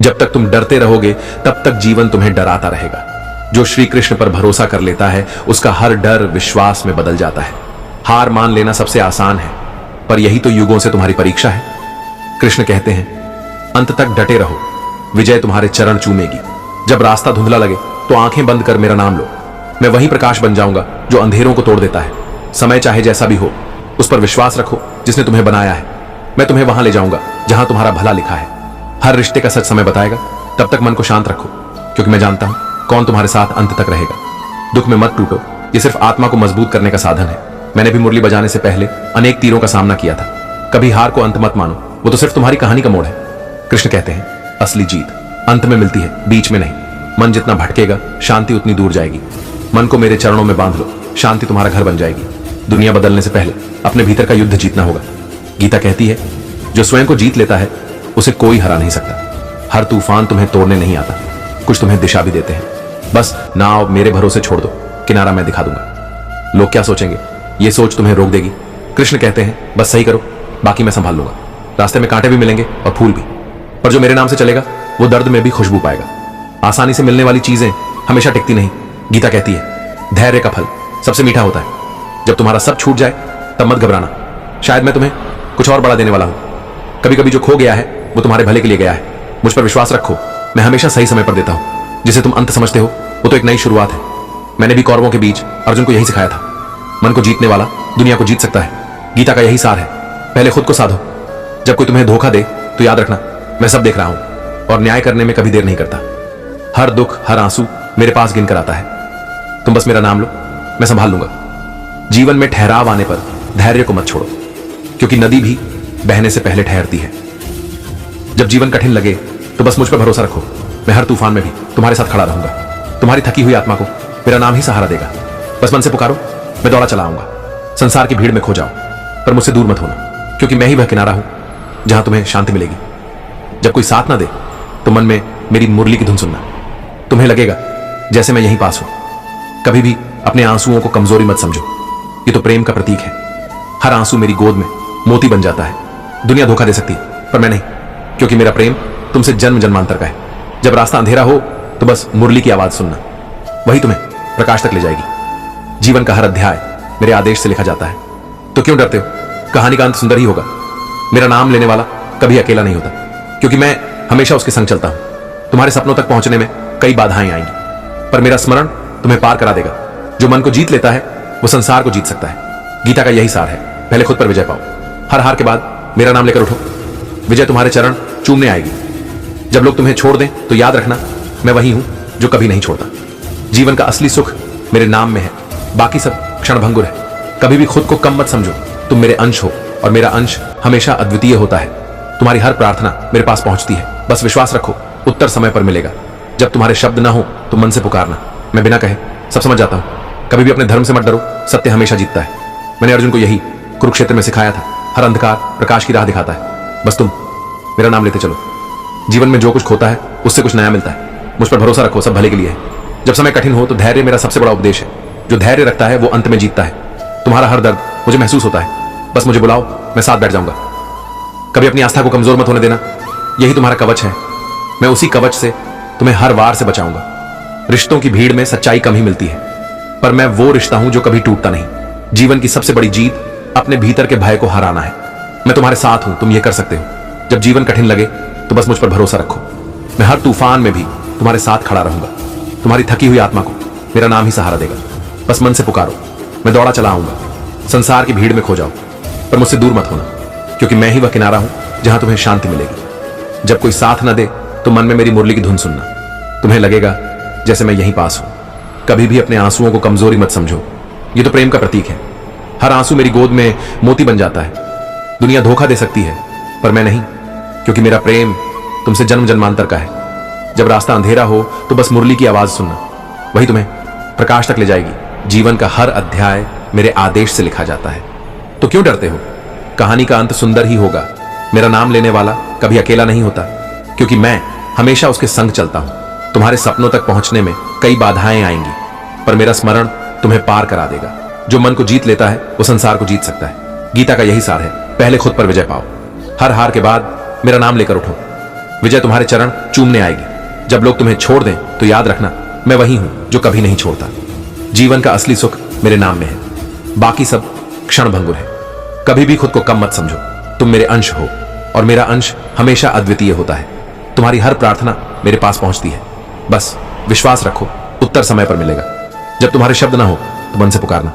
जब तक तुम डरते रहोगे तब तक जीवन तुम्हें डराता रहेगा। जो श्री कृष्ण पर भरोसा कर लेता है उसका हर डर विश्वास में बदल जाता है। हार मान लेना सबसे आसान है, पर यही तो युगों से तुम्हारी परीक्षा है। कृष्ण कहते हैं, अंत तक डटे रहो, विजय तुम्हारे चरण चूमेगी। जब रास्ता धुंधला लगे तो आंखें बंद कर मेरा नाम लो। मैं वही प्रकाश बन जाऊंगा जो अंधेरों को तोड़ देता है। समय चाहे जैसा भी हो, उस पर विश्वास रखो जिसने तुम्हें बनाया है। मैं तुम्हें वहां ले जाऊंगा जहां तुम्हारा भला लिखा है। हर रिश्ते का सच समय बताएगा। तब तक मन को शांत रखो, क्योंकि मैं जानता हूं कौन तुम्हारे साथ अंत तक रहेगा। दुख में मत टूटो, ये सिर्फ आत्मा को मजबूत करने का साधन है। मैंने भी मुरली बजाने से पहले अनेक तीरों का सामना किया था। कभी हार को अंत मत मानो, वो तो सिर्फ तुम्हारी कहानी का मोड़ है। कृष्ण कहते हैं, असली जीत अंत में मिलती है, बीच में नहीं। मन जितना भटकेगा शांति उतनी दूर जाएगी। मन को मेरे चरणों में बांध लो, शांति तुम्हारा घर बन जाएगी। दुनिया बदलने से पहले अपने भीतर का युद्ध जीतना होगा। गीता कहती है, जो स्वयं को जीत लेता है उसे कोई हरा नहीं सकता। हर तूफान तुम्हें तोड़ने नहीं आता, कुछ तुम्हें दिशा भी देते हैं। बस नाव मेरे भरोसे छोड़ दो, किनारा मैं दिखा दूंगा। लोग क्या सोचेंगे, ये सोच तुम्हें रोक देगी। कृष्ण कहते हैं, बस सही करो, बाकी मैं संभाल लूंगा। रास्ते में कांटे भी मिलेंगे और फूल भी, पर जो मेरे नाम से चलेगा वो दर्द में भी खुशबू पाएगा। आसानी से मिलने वाली चीजें हमेशा टिकती नहीं। गीता कहती है, धैर्य का फल सबसे मीठा होता है। जब तुम्हारा सब छूट जाए तब मत घबराना, शायद मैं तुम्हें कुछ और बड़ा देने वाला हूं। कभी कभी जो खो गया है वो तुम्हारे भले के लिए गया है। मुझ पर विश्वास रखो, मैं हमेशा सही समय पर देता हूं। जिसे तुम अंत समझते हो वो तो एक नई शुरुआत है। मैंने भी कौरवों के बीच अर्जुन को यही सिखाया था, मन को जीतने वाला दुनिया को जीत सकता है। गीता का यही सार है, पहले खुद को साधो। जब कोई तुम्हें धोखा दे तो याद रखना, मैं सब देख रहा हूं और न्याय करने में कभी देर नहीं करता। हर दुख हर आंसू मेरे पास गिन कर आता है। तुम बस मेरा नाम लो, मैं संभाल लूंगा। जीवन में ठहराव आने पर धैर्य को मत छोड़ो, क्योंकि नदी भी बहने से पहले ठहरती है। जब जीवन कठिन लगे तो बस मुझ पर भरोसा रखो, मैं हर तूफान में भी तुम्हारे साथ खड़ा रहूंगा। तुम्हारी थकी हुई आत्मा को मेरा नाम ही सहारा देगा। बस मन से पुकारो, मैं दौड़ा चला आऊंगा। संसार की भीड़ में खो जाओ, पर मुझसे दूर मत होना, क्योंकि मैं ही वह किनारा हूं जहां तुम्हें शांति मिलेगी। जब कोई साथ ना दे तो मन में मेरी मुरली की धुन सुनना। तुम्हें लगेगा जैसे मैं यहीं पास हूं। कभी भी अपने आंसुओं को कमजोरी मत समझो, ये तो प्रेम का प्रतीक है। हर आंसू मेरी गोद में मोती बन जाता है। दुनिया धोखा दे सकती है, पर मैं नहीं, क्योंकि मेरा प्रेम तुमसे जन्म जन्मांतर का है। जब रास्ता अंधेरा हो तो बस मुरली की आवाज सुनना, वही तुम्हें प्रकाश तक ले जाएगी। जीवन का हर अध्याय मेरे आदेश से लिखा जाता है, तो क्यों डरते हो? कहानी का अंत सुंदर ही होगा। मेरा नाम लेने वाला कभी अकेला नहीं होता, क्योंकि मैं हमेशा उसके संग चलता हूं। तुम्हारे सपनों तक पहुंचने में कई बाधाएं आएंगी, पर मेरा स्मरण तुम्हें पार करा देगा। जो मन को जीत लेता है वो संसार को जीत सकता है। गीता का यही सार है, पहले खुद पर विजय पाओ। हर हार के बाद मेरा नाम लेकर उठो, विजय तुम्हारे चरण चूमने आएगी। जब लोग तुम्हें छोड़ दें तो याद रखना, मैं वही हूं जो कभी नहीं छोड़ता। जीवन का असली सुख मेरे नाम में है, बाकी सब क्षणभंगुर है। कभी भी खुद को कम मत समझो, तुम मेरे अंश हो और मेरा अंश हमेशा अद्वितीय होता है। तुम्हारी हर प्रार्थना मेरे पास पहुंचती है, बस विश्वास रखो, उत्तर समय पर मिलेगा। जब तुम्हारे शब्द ना हो तो मन से पुकारना, मैं बिना कहे सब समझ जाता हूं। कभी भी अपने धर्म से मत डरो, सत्य हमेशा जीतता है। मैंने अर्जुन को यही कुरुक्षेत्र में सिखाया था, हर अंधकार प्रकाश की राह दिखाता है। बस तुम मेरा नाम लेते चलो। जीवन में जो कुछ खोता है उससे कुछ नया मिलता है। मुझ पर भरोसा रखो, सब भले के लिए है। जब समय कठिन हो तो धैर्य मेरा सबसे बड़ा उपदेश है। जो धैर्य रखता है वो अंत में जीतता है। तुम्हारा हर दर्द मुझे महसूस होता है, बस मुझे बुलाओ, मैं साथ बैठ जाऊंगा। कभी अपनी आस्था को कमजोर मत होने देना, यही तुम्हारा कवच है। मैं उसी कवच से तुम्हें हर वार से बचाऊंगा। रिश्तों की भीड़ में सच्चाई कम ही मिलती है, पर मैं वो रिश्ता हूं जो कभी टूटता नहीं। जीवन की सबसे बड़ी जीत अपने भीतर के भय को हराना है। मैं तुम्हारे साथ हूं, तुम ये कर सकते हो। जब जीवन कठिन लगे तो बस मुझ पर भरोसा रखो, मैं हर तूफान में भी तुम्हारे साथ खड़ा रहूंगा। तुम्हारी थकी हुई आत्मा को मेरा नाम ही सहारा देगा। बस मन से पुकारो, मैं दौड़ा चला आऊंगा। संसार की भीड़ में खो जाओ, पर मुझसे दूर मत होना, क्योंकि मैं ही वह किनारा हूं जहां तुम्हें शांति मिलेगी। जब कोई साथ न दे तो मन में मेरी मुरली की धुन सुनना, तुम्हें लगेगा जैसे मैं यहीं पास हूं। कभी भी अपने आंसुओं को कमजोरी मत समझो, ये तो प्रेम का प्रतीक है। हर आंसू मेरी गोद में मोती बन जाता है। दुनिया धोखा दे सकती है, पर मैं नहीं, क्योंकि मेरा प्रेम तुमसे जन्म जन्मांतर का है। जब रास्ता अंधेरा हो तो बस मुरली की आवाज सुनना, वही तुम्हें प्रकाश तक ले जाएगी। जीवन का हर अध्याय मेरे आदेश से लिखा जाता है, तो क्यों डरते हो? कहानी का अंत सुंदर ही होगा। मेरा नाम लेने वाला कभी अकेला नहीं होता, क्योंकि मैं हमेशा उसके संग चलता हूं। तुम्हारे सपनों तक पहुंचने में कई बाधाएं आएंगी, पर मेरा स्मरण तुम्हें पार करा देगा। जो मन को जीत लेता है वो संसार को जीत सकता है। गीता का यही सार है, पहले खुद पर विजय पाओ। हर हार के बाद मेरा नाम लेकर उठो, विजय तुम्हारे चरण चूमने आएगी। जब लोग तुम्हें छोड़ दें तो याद रखना, मैं वही हूं जो कभी नहीं छोड़ता। जीवन का असली सुख मेरे नाम में है, बाकी सब क्षणभंगुर है। कभी भी खुद को कम मत समझो, तुम मेरे अंश हो और मेरा अंश हमेशा अद्वितीय होता है। तुम्हारी हर प्रार्थना मेरे पास पहुंचती है, बस विश्वास रखो, उत्तर समय पर मिलेगा। जब तुम्हारे शब्द ना हो तो मन से पुकारना।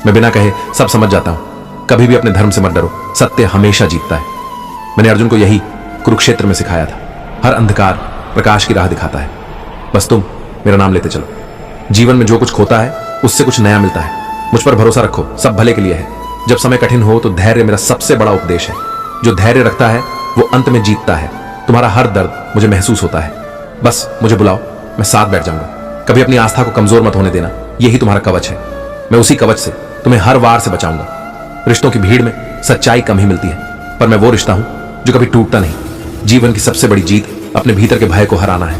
मैं बिना कहे सब समझ जाता हूं। कभी भी अपने धर्म से मत डरो, सत्य हमेशा जीतता है। मैंने अर्जुन को यही कुरुक्षेत्र में सिखाया था। हर अंधकार प्रकाश की राह दिखाता है, बस तुम मेरा नाम लेते चलो। जीवन में जो कुछ खोता है उससे कुछ नया मिलता है। मुझ पर भरोसा रखो, सब भले के लिए है। जब समय कठिन हो तो धैर्य मेरा सबसे बड़ा उपदेश है। जो धैर्य रखता है वो अंत में जीतता है। तुम्हारा हर दर्द मुझे महसूस होता है, बस मुझे बुलाओ, मैं साथ बैठ जाऊंगा। कभी अपनी आस्था को कमजोर मत होने देना, यही तुम्हारा कवच है। मैं उसी कवच से तुम्हें हर वार से बचाऊंगा। रिश्तों की भीड़ में सच्चाई कम ही मिलती है, पर मैं वो रिश्ता हूं जो कभी टूटता नहीं। जीवन की सबसे बड़ी जीत अपने भीतर के भय को हराना है।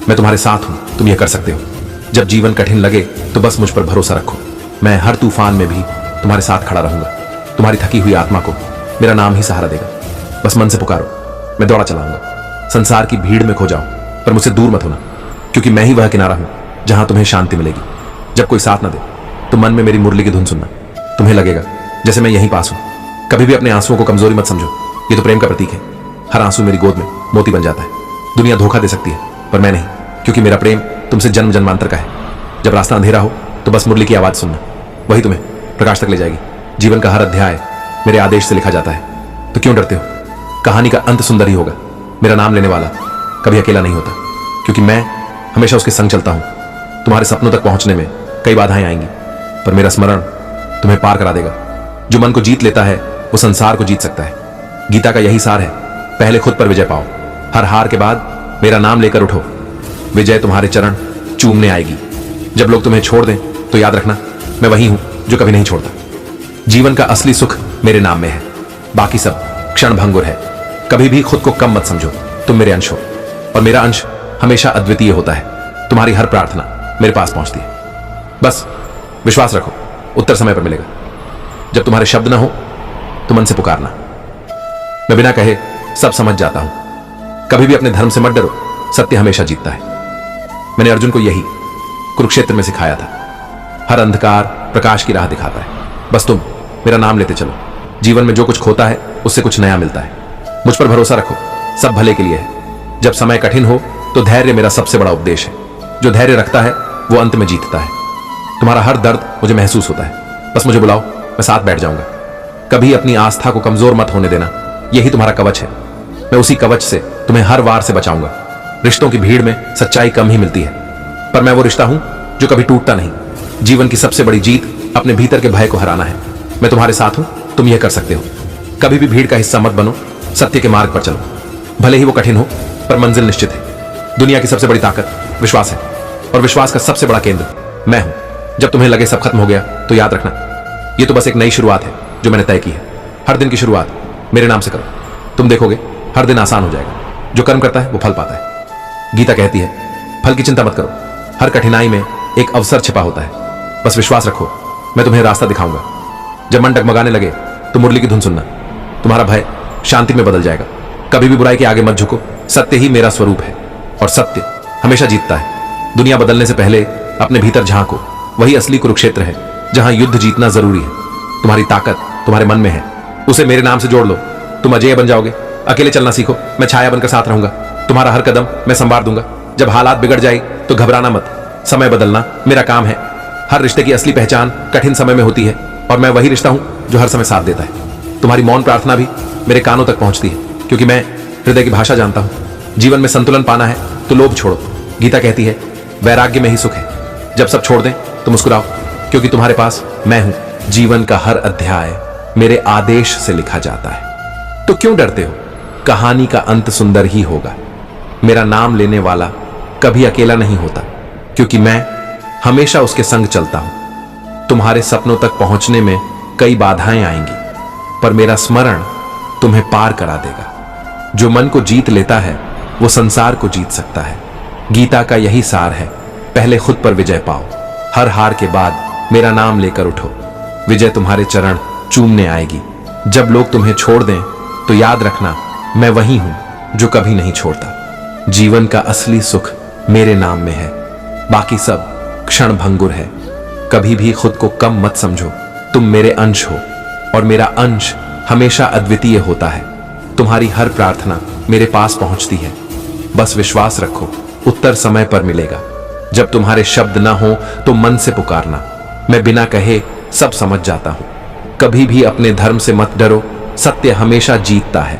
मैं तुम्हारे साथ हूं, तुम यह कर सकते हो। जब जीवन कठिन लगे तो बस मुझ पर भरोसा रखो। मैं हर तूफान में भी तुम्हारे साथ खड़ा रहूंगा। तुम्हारी थकी हुई आत्मा को मेरा नाम ही सहारा देगा। बस मन से पुकारो, मैं दौड़ा चलाऊंगा। संसार की भीड़ में खो जाओ, पर मुझसे दूर मत होना, क्योंकि मैं ही वह किनारा हूं जहां तुम्हें शांति मिलेगी। जब कोई साथ ना दे तो मन में मेरी मुरली की धुन सुनना, तुम्हें लगेगा जैसे मैं यहीं पास हूं। कभी भी अपने आंसुओं को कमजोरी मत समझो, ये तो प्रेम का प्रतीक है। हर आंसू मेरी गोद में मोती बन जाता है। दुनिया धोखा दे सकती है, पर मैं नहीं, क्योंकि मेरा प्रेम तुमसे जन्म जन्मांतर का है। जब रास्ता अंधेरा हो तो बस मुरली की आवाज सुनना, वही तुम्हें प्रकाश तक ले जाएगी। जीवन का हर अध्याय मेरे आदेश से लिखा जाता है, तो क्यों डरते हो? कहानी का अंत सुंदर ही होगा। मेरा नाम लेने वाला कभी अकेला नहीं होता, क्योंकि मैं हमेशा उसके संग चलता हूं। तुम्हारे सपनों तक पहुंचने में कई बाधाएं आएंगी, पर मेरा स्मरण तुम्हें पार करा देगा। जो मन को जीत लेता है वो संसार को जीत सकता है। गीता का यही सार है, पहले खुद पर विजय पाओ, हर हार के बाद मेरा नाम लेकर उठो। विजय तुम्हारे चरण चूमने आएगी। जब लोग तुम्हें छोड़ दें तो याद रखना, मैं वही हूं जो कभी नहीं छोड़ता। जीवन का असली सुख मेरे नाम में है, बाकी सब क्षणभंगुर है। कभी भी खुद को कम मत समझो, तुम मेरे अंश हो और मेरा अंश हमेशा अद्वितीय होता है। तुम्हारी हर प्रार्थना मेरे पास पहुंचती है, बस विश्वास रखो, उत्तर समय पर मिलेगा। जब तुम्हारे शब्द ना हो तो मन से पुकारना। मैं बिना कहे सब समझ जाता हूं। कभी भी अपने धर्म से मत डरो, सत्य हमेशा जीतता है। मैंने अर्जुन को यही कुरुक्षेत्र में सिखाया था। हर अंधकार प्रकाश की राह दिखाता है, बस तुम मेरा नाम लेते चलो। जीवन में जो कुछ खोता है उससे कुछ नया मिलता है। मुझ पर भरोसा रखो, सब भले के लिए है। जब समय कठिन हो तो धैर्य मेरा सबसे बड़ा उपदेश है। जो धैर्य रखता है वो अंत में जीतता है। तुम्हारा हर दर्द मुझे महसूस होता है, बस मुझे बुलाओ, मैं साथ बैठ जाऊंगा। कभी अपनी आस्था को कमजोर मत होने देना, यही तुम्हारा कवच है। मैं उसी कवच से तुम्हें हर वार से बचाऊंगा। रिश्तों की भीड़ में सच्चाई कम ही मिलती है, पर मैं वो रिश्ता हूं जो कभी टूटता नहीं। जीवन की सबसे बड़ी जीत अपने भीतर के भय को हराना है। मैं तुम्हारे साथ हूं, तुम यह कर सकते हो। कभी भी भीड़ का हिस्सा मत बनो, सत्य के मार्ग पर चलो। भले ही वो कठिन हो, पर मंजिल निश्चित है। दुनिया की सबसे बड़ी ताकत विश्वास है, और विश्वास का सबसे बड़ा केंद्र मैं हूं। जब तुम्हें लगे सब खत्म हो गया तो याद रखना, ये तो बस एक नई शुरुआत है जो मैंने तय की है। हर दिन की शुरुआत मेरे नाम से करो, तुम देखोगे हर दिन आसान हो जाएगा। जो कर्म करता है वो फल पाता है। गीता कहती है, फल की चिंता मत करो, हर कठिनाई में एक अवसर छिपा होता है। बस विश्वास रखो, मैं तुम्हें रास्ता दिखाऊंगा। जब मन डगमगाने लगे तो मुरली की धुन सुनना, तुम्हारा भय शांति में बदल जाएगा। कभी भी बुराई के आगे मत झुको, सत्य ही मेरा स्वरूप है और सत्य हमेशा जीतता है। दुनिया बदलने से पहले अपने भीतर झांको, वही असली कुरुक्षेत्र है जहां युद्ध जीतना जरूरी है। तुम्हारी ताकत तुम्हारे मन में है, उसे मेरे नाम से जोड़ लो, तुम अजेय बन जाओगे। अकेले चलना सीखो, मैं छाया बनकर साथ रहूंगा। तुम्हारा हर कदम मैं संवार दूंगा। जब हालात बिगड़ जाए तो घबराना मत, समय बदलना मेरा काम है। हर रिश्ते की असली पहचान कठिन समय में होती है, और मैं वही रिश्ता हूं जो हर समय साथ देता है। तुम्हारी मौन प्रार्थना भी मेरे कानों तक पहुंचती है, क्योंकि मैं हृदय की भाषा जानता हूं। जीवन में संतुलन पाना है तो लोभ छोड़ो। गीता कहती है, वैराग्य में ही सुख है। जब सब छोड़ दें तो मुस्कुराओ, क्योंकि तुम्हारे पास मैं हूं। जीवन का हर अध्याय मेरे आदेश से लिखा जाता है, तो क्यों डरते हो? कहानी का अंत सुंदर ही होगा। मेरा नाम लेने वाला कभी अकेला नहीं होता, क्योंकि मैं हमेशा उसके संग चलता हूं। तुम्हारे सपनों तक पहुंचने में कई बाधाएं आएंगी, पर मेरा स्मरण तुम्हें पार करा देगा। जो मन को जीत लेता है वो संसार को जीत सकता है। गीता का यही सार है, पहले खुद पर विजय पाओ, हर हार के बाद मेरा नाम लेकर उठो। विजय तुम्हारे चरण चूमने आएगी। जब लोग तुम्हें छोड़ दें तो याद रखना, मैं वही हूं जो कभी नहीं छोड़ता। जीवन का असली सुख मेरे नाम में है, बाकी सब क्षण भंगुर है। कभी भी खुद को कम मत समझो, तुम मेरे अंश हो और मेरा अंश हमेशा अद्वितीय होता है। तुम्हारी हर प्रार्थना मेरे पास पहुंचती है, बस विश्वास रखो, उत्तर समय पर मिलेगा। जब तुम्हारे शब्द ना हो तो मन से पुकारना, मैं बिना कहे सब समझ जाता हूं। कभी भी अपने धर्म से मत डरो, सत्य हमेशा जीतता है।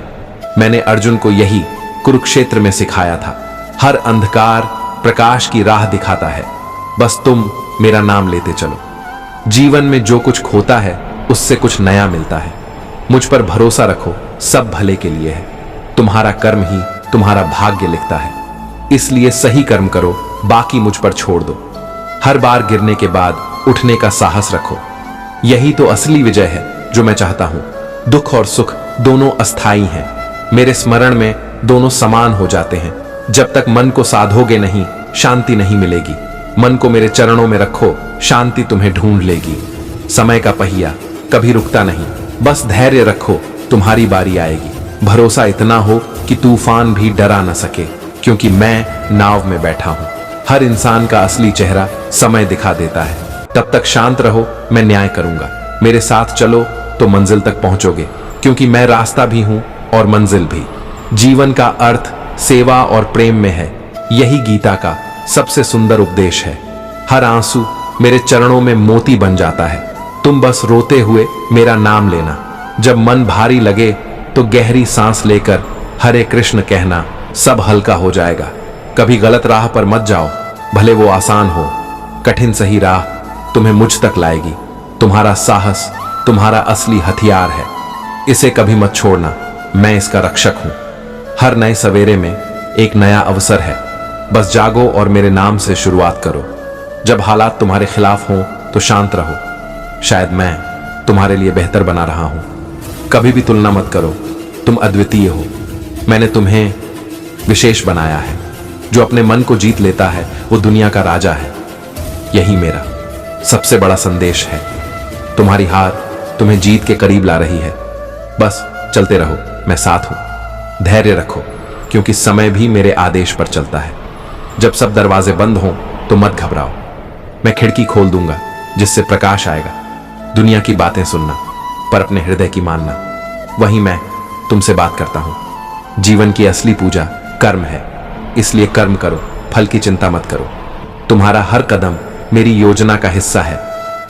मैंने अर्जुन को यही कुरुक्षेत्र में सिखाया था। हर अंधकार प्रकाश की राह दिखाता है, बस तुम मेरा नाम लेते चलो। जीवन में जो कुछ खोता है उससे कुछ नया मिलता है। मुझ पर भरोसा रखो, सब भले के लिए है। तुम्हारा कर्म ही तुम्हारा भाग्य लिखता है, इसलिए सही कर्म करो, बाकी मुझ पर छोड़ दो। हर बार गिरने के बाद उठने का साहस रखो, यही तो असली विजय है जो मैं चाहता हूं। दुख और सुख दोनों अस्थाई हैं, मेरे स्मरण में दोनों समान हो जाते हैं। जब तक मन को साधोगे नहीं, शांति नहीं मिलेगी। मन को मेरे चरणों में रखो, शांति तुम्हें ढूंढ लेगी। समय का पहिया कभी रुकता नहीं, बस धैर्य रखो, तुम्हारी बारी आएगी। भरोसा इतना हो कि तूफान भी डरा न सके, क्योंकि मैं नाव में बैठा हूं। हर इंसान का असली चेहरा समय दिखा देता है। तब तक शांत रहो, मैं न्याय करूंगा। मेरे साथ चलो तो मंजिल तक पहुंचोगे, क्योंकि मैं रास्ता भी हूं और मंजिल भी। जीवन का अर्थ सेवा और प्रेम में है, यही गीता का सबसे सुंदर उपदेश है। हर आंसू मेरे चरणों में मोती बन जाता है। तुम बस रोते हुए मेरा नाम लेना। जब मन भारी लगे तो गहरी सांस लेकर हरे कृष्ण कहना, सब हल्का हो जाएगा। कभी गलत राह पर मत जाओ, भले वो आसान हो। कठिन सही राह तुम्हें मुझ तक लाएगी। तुम्हारा साहस तुम्हारा असली हथियार है, इसे कभी मत छोड़ना। मैं इसका रक्षक हूं। हर नए सवेरे में एक नया अवसर है, बस जागो और मेरे नाम से शुरुआत करो। जब हालात तुम्हारे खिलाफ हों तो शांत रहो, शायद मैं तुम्हारे लिए बेहतर बना रहा हूं। कभी भी तुलना मत करो, तुम अद्वितीय हो। मैंने तुम्हें विशेष बनाया है। जो अपने मन को जीत लेता है वो दुनिया का राजा है। यही मेरा सबसे बड़ा संदेश है। तुम्हारी हार तुम्हें जीत के करीब ला रही है, बस चलते रहो, मैं साथ हूं। धैर्य रखो, क्योंकि समय भी मेरे आदेश पर चलता है। जब सब दरवाजे बंद हों तो मत घबराओ, मैं खिड़की खोल दूंगा जिससे प्रकाश आएगा। दुनिया की बातें सुनना पर अपने हृदय की मानना, वही मैं तुमसे बात करता हूं। जीवन की असली पूजा कर्म है, इसलिए कर्म करो, फल की चिंता मत करो। तुम्हारा हर कदम मेरी योजना का हिस्सा है,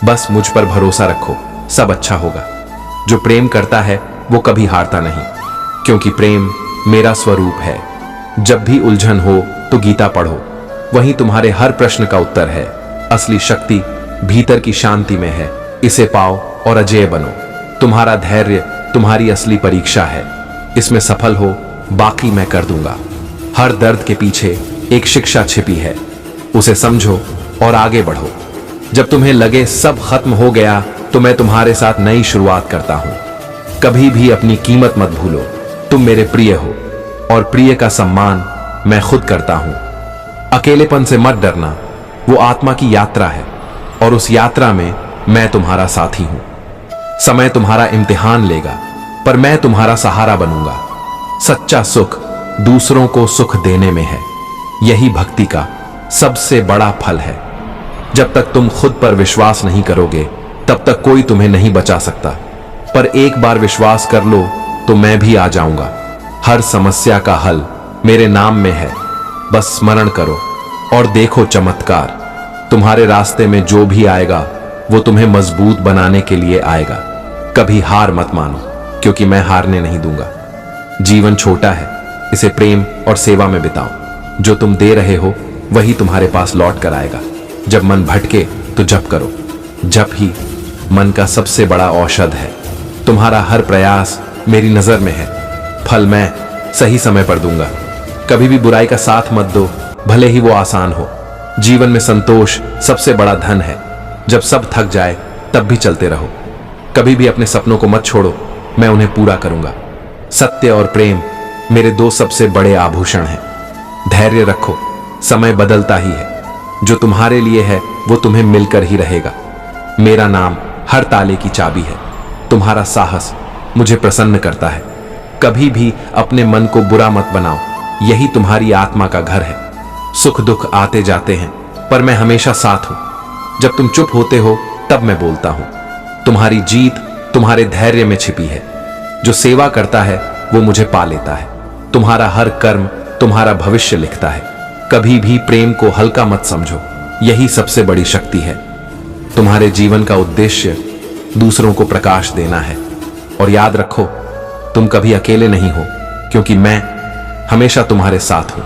बस मुझ पर भरोसा रखो, सब अच्छा होगा। जो प्रेम करता है वो कभी हारता नहीं, क्योंकि प्रेम मेरा स्वरूप है। जब भी उलझन हो तो गीता पढ़ो, वही तुम्हारे हर प्रश्न का उत्तर है। असली शक्ति भीतर की शांति में है, इसे पाओ और अजेय बनो। तुम्हारा धैर्य तुम्हारी असली परीक्षा है, इसमें सफल हो, बाकी मैं कर दूंगा। हर दर्द के पीछे एक शिक्षा छिपी है, उसे समझो और आगे बढ़ो। जब तुम्हें लगे सब खत्म हो गया तो मैं तुम्हारे साथ नई शुरुआत करता हूं। कभी भी अपनी कीमत मत भूलो, तुम मेरे प्रिय हो और प्रिय का सम्मान मैं खुद करता हूं। अकेलेपन से मत डरना, वो आत्मा की यात्रा है और उस यात्रा में मैं तुम्हारा साथी हूं। समय तुम्हारा इम्तिहान लेगा, पर मैं तुम्हारा सहारा बनूंगा। सच्चा सुख दूसरों को सुख देने में है, यही भक्ति का सबसे बड़ा फल है। जब तक तुम खुद पर विश्वास नहीं करोगे तब तक कोई तुम्हें नहीं बचा सकता, पर एक बार विश्वास कर लो तो मैं भी आ जाऊंगा। हर समस्या का हल मेरे नाम में है, बस स्मरण करो और देखो चमत्कार। तुम्हारे रास्ते में जो भी आएगा वो तुम्हें मजबूत बनाने के लिए आएगा। कभी हार मत मानो, क्योंकि मैं हारने नहीं दूंगा। जीवन छोटा है, इसे प्रेम और सेवा में बिताओ। जो तुम दे रहे हो वही तुम्हारे पास लौट कर आएगा। जब मन भटके तो जप करो, जप ही मन का सबसे बड़ा औषध है। तुम्हारा हर प्रयास मेरी नजर में है, फल मैं सही समय पर दूंगा। कभी भी बुराई का साथ मत दो, भले ही वो आसान हो। जीवन में संतोष सबसे बड़ा धन है। जब सब थक जाए तब भी चलते रहो। कभी भी अपने सपनों को मत छोड़ो, मैं उन्हें पूरा करूंगा। सत्य और प्रेम मेरे दो सबसे बड़े आभूषण हैं। धैर्य रखो, समय बदलता ही है। जो तुम्हारे लिए है वो तुम्हें मिलकर ही रहेगा। मेरा नाम हर ताले की चाबी है। तुम्हारा साहस मुझे प्रसन्न करता है। कभी भी अपने मन को बुरा मत बनाओ, यही तुम्हारी आत्मा का घर है। सुख दुख आते जाते हैं, पर मैं हमेशा साथ हूं। जब तुम चुप होते हो तब मैं बोलता हूं। तुम्हारी जीत तुम्हारे धैर्य में छिपी है। जो सेवा करता है वो मुझे पा लेता है। तुम्हारा हर कर्म तुम्हारा भविष्य लिखता है। कभी भी प्रेम को हल्का मत समझो, यही सबसे बड़ी शक्ति है। तुम्हारे जीवन का उद्देश्य दूसरों को प्रकाश देना है। और याद रखो, तुम कभी अकेले नहीं हो, क्योंकि मैं हमेशा तुम्हारे साथ हूं।